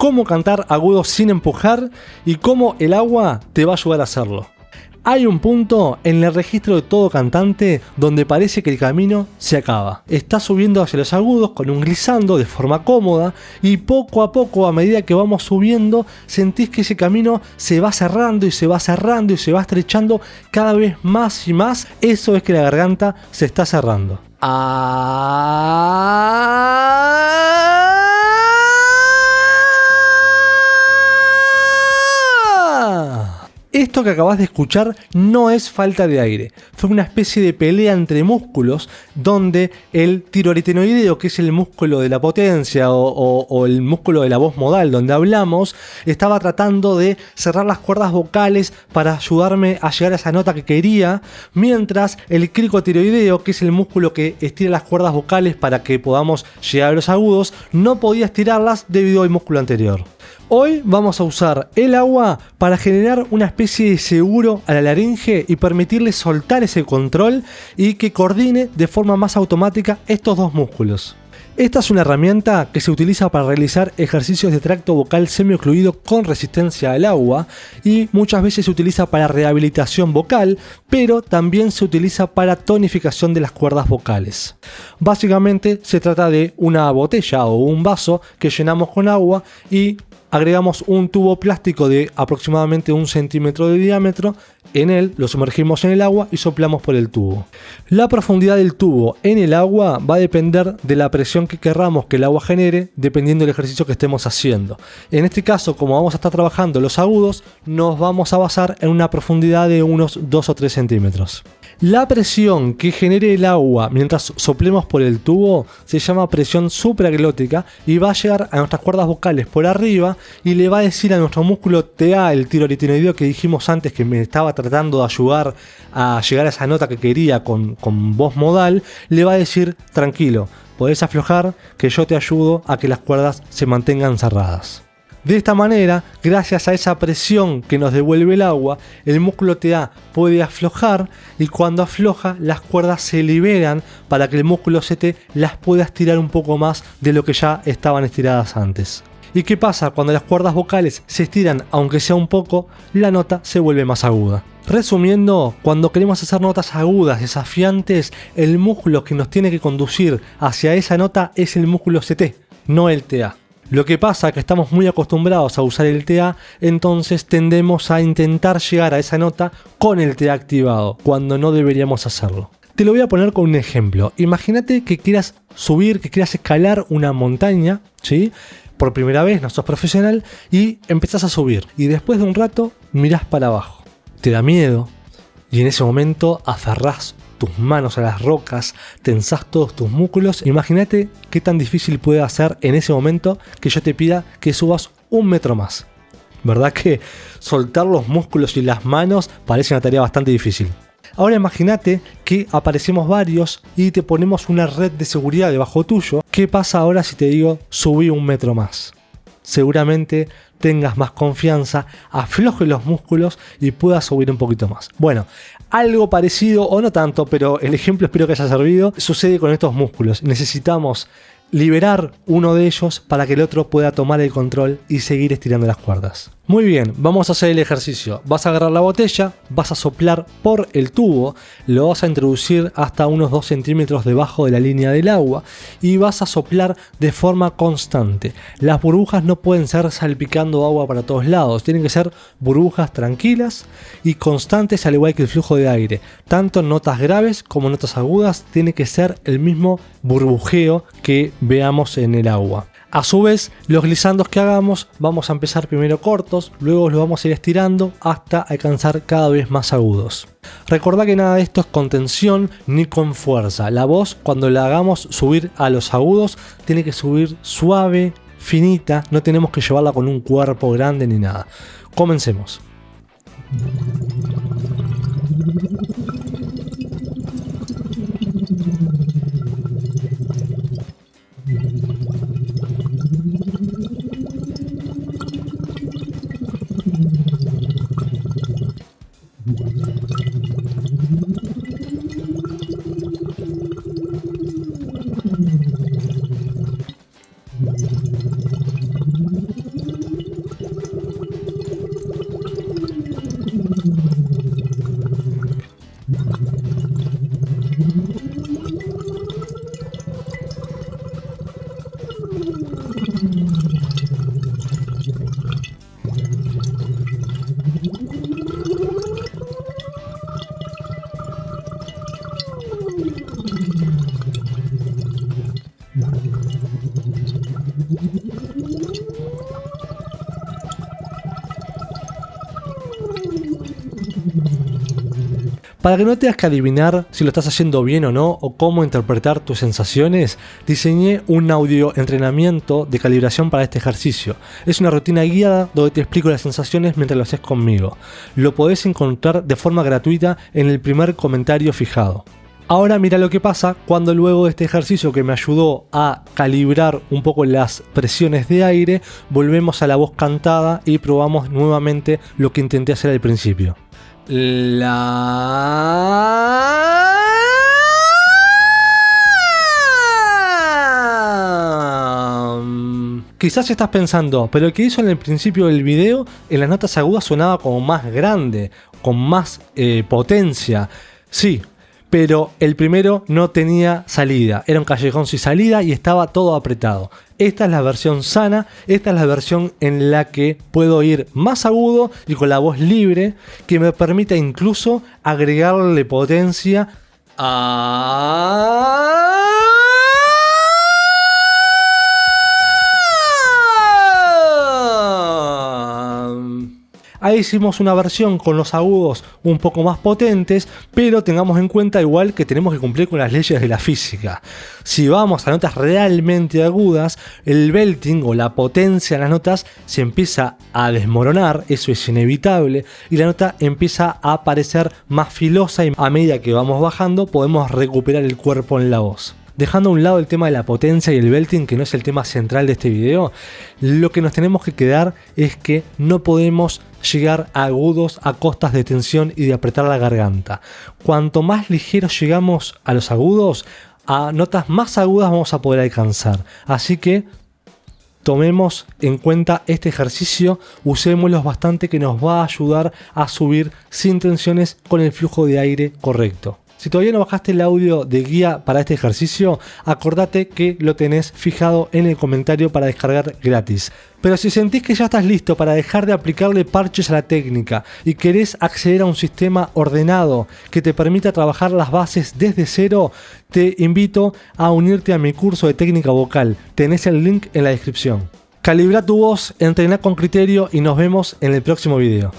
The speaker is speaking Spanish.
cómo cantar agudos sin empujar y cómo el agua te va a ayudar a hacerlo. Hay un punto en el registro de todo cantante donde parece que el camino se acaba. Estás subiendo hacia los agudos con un glissando de forma cómoda y poco a poco, a medida que vamos subiendo, sentís que ese camino se va cerrando y se va cerrando y se va estrechando cada vez más y más. Eso es que la garganta se está cerrando. Esto que acabas de escuchar no es falta de aire, fue una especie de pelea entre músculos donde el tiroaritenoideo, que es el músculo de la potencia o el músculo de la voz modal donde hablamos, estaba tratando de cerrar las cuerdas vocales para ayudarme a llegar a esa nota que quería, mientras el cricotiroideo, que es el músculo que estira las cuerdas vocales para que podamos llegar a los agudos, no podía estirarlas debido al músculo anterior. Hoy vamos a usar el agua para generar una especie de seguro a la laringe y permitirle soltar ese control y que coordine de forma más automática estos dos músculos. Esta es una herramienta que se utiliza para realizar ejercicios de tracto vocal semiocluido con resistencia al agua y muchas veces se utiliza para rehabilitación vocal, pero también se utiliza para tonificación de las cuerdas vocales. Básicamente se trata de una botella o un vaso que llenamos con agua y agregamos un tubo plástico de aproximadamente 1 centímetro de diámetro, en él lo sumergimos en el agua y soplamos por el tubo. La profundidad del tubo en el agua va a depender de la presión que querramos que el agua genere, dependiendo del ejercicio que estemos haciendo. En este caso, como vamos a estar trabajando los agudos, nos vamos a basar en una profundidad de unos 2 o 3 centímetros. La presión que genere el agua mientras soplemos por el tubo se llama presión supraglótica y va a llegar a nuestras cuerdas vocales por arriba y le va a decir a nuestro músculo TA, el tiroaritenoideo que dijimos antes que me estaba tratando de ayudar a llegar a esa nota que quería con voz modal, le va a decir: tranquilo, podés aflojar que yo te ayudo a que las cuerdas se mantengan cerradas. De esta manera, gracias a esa presión que nos devuelve el agua, el músculo TA puede aflojar y cuando afloja las cuerdas se liberan para que el músculo CT las pueda estirar un poco más de lo que ya estaban estiradas antes. ¿Y qué pasa? Cuando las cuerdas vocales se estiran, aunque sea un poco, la nota se vuelve más aguda. Resumiendo, cuando queremos hacer notas agudas, desafiantes, el músculo que nos tiene que conducir hacia esa nota es el músculo CT, no el TA. Lo que pasa es que estamos muy acostumbrados a usar el TA, entonces tendemos a intentar llegar a esa nota con el TA activado, cuando no deberíamos hacerlo. Te lo voy a poner con un ejemplo. Imagínate que quieras subir, que quieras escalar una montaña, ¿sí? Por primera vez, no sos profesional, y empezás a subir. Y después de un rato, mirás para abajo. Te da miedo, y en ese momento aferrás tus manos a las rocas, tensás todos tus músculos. Imagínate qué tan difícil puede hacer en ese momento que yo te pida que subas 1 metro más. ¿Verdad que soltar los músculos y las manos parece una tarea bastante difícil? Ahora imagínate que aparecemos varios y te ponemos una red de seguridad debajo tuyo. ¿Qué pasa ahora si te digo subí 1 metro más? Seguramente tengas más confianza, aflojes los músculos y puedas subir un poquito más. Bueno, algo parecido, o no tanto, pero el ejemplo espero que haya servido, sucede con estos músculos. Necesitamos liberar uno de ellos para que el otro pueda tomar el control y seguir estirando las cuerdas. Muy bien, vamos a hacer el ejercicio. Vas a agarrar la botella, vas a soplar por el tubo, lo vas a introducir hasta unos 2 centímetros debajo de la línea del agua y vas a soplar de forma constante. Las burbujas no pueden ser salpicando agua para todos lados, tienen que ser burbujas tranquilas y constantes, al igual que el flujo de aire. Tanto en notas graves como en notas agudas tiene que ser el mismo burbujeo que veamos en el agua. A su vez, los glissandos que hagamos vamos a empezar primero cortos, luego los vamos a ir estirando hasta alcanzar cada vez más agudos. Recordá que nada de esto es con tensión ni con fuerza. La voz, cuando la hagamos subir a los agudos, tiene que subir suave, finita, no tenemos que llevarla con un cuerpo grande ni nada. Comencemos. Para que no tengas que adivinar si lo estás haciendo bien o no o cómo interpretar tus sensaciones, diseñé un audio entrenamiento de calibración para este ejercicio. Es una rutina guiada donde te explico las sensaciones mientras lo haces conmigo. Lo podés encontrar de forma gratuita en el primer comentario fijado. Ahora mira lo que pasa cuando luego de este ejercicio que me ayudó a calibrar un poco las presiones de aire, volvemos a la voz cantada y probamos nuevamente lo que intenté hacer al principio. Quizás estás pensando, pero el que hizo en el principio del video, en las notas agudas sonaba como más grande, con más potencia. Sí, pero el primero no tenía salida, era un callejón sin salida y estaba todo apretado. Esta es la versión sana, esta es la versión en la que puedo ir más agudo y con la voz libre, que me permite incluso agregarle potencia a... Ahí hicimos una versión con los agudos un poco más potentes, pero tengamos en cuenta igual que tenemos que cumplir con las leyes de la física. Si vamos a notas realmente agudas, el belting o la potencia en las notas se empieza a desmoronar, eso es inevitable, y la nota empieza a parecer más filosa y a medida que vamos bajando podemos recuperar el cuerpo en la voz. Dejando a un lado el tema de la potencia y el belting, que no es el tema central de este video, lo que nos tenemos que quedar es que no podemos llegar a agudos a costas de tensión y de apretar la garganta. Cuanto más ligeros llegamos a los agudos, a notas más agudas vamos a poder alcanzar. Así que tomemos en cuenta este ejercicio, usémoslo bastante, que nos va a ayudar a subir sin tensiones con el flujo de aire correcto. Si todavía no bajaste el audio de guía para este ejercicio, acordate que lo tenés fijado en el comentario para descargar gratis. Pero si sentís que ya estás listo para dejar de aplicarle parches a la técnica y querés acceder a un sistema ordenado que te permita trabajar las bases desde cero, te invito a unirte a mi curso de técnica vocal. Tenés el link en la descripción. Calibra tu voz, entrená con criterio y nos vemos en el próximo video.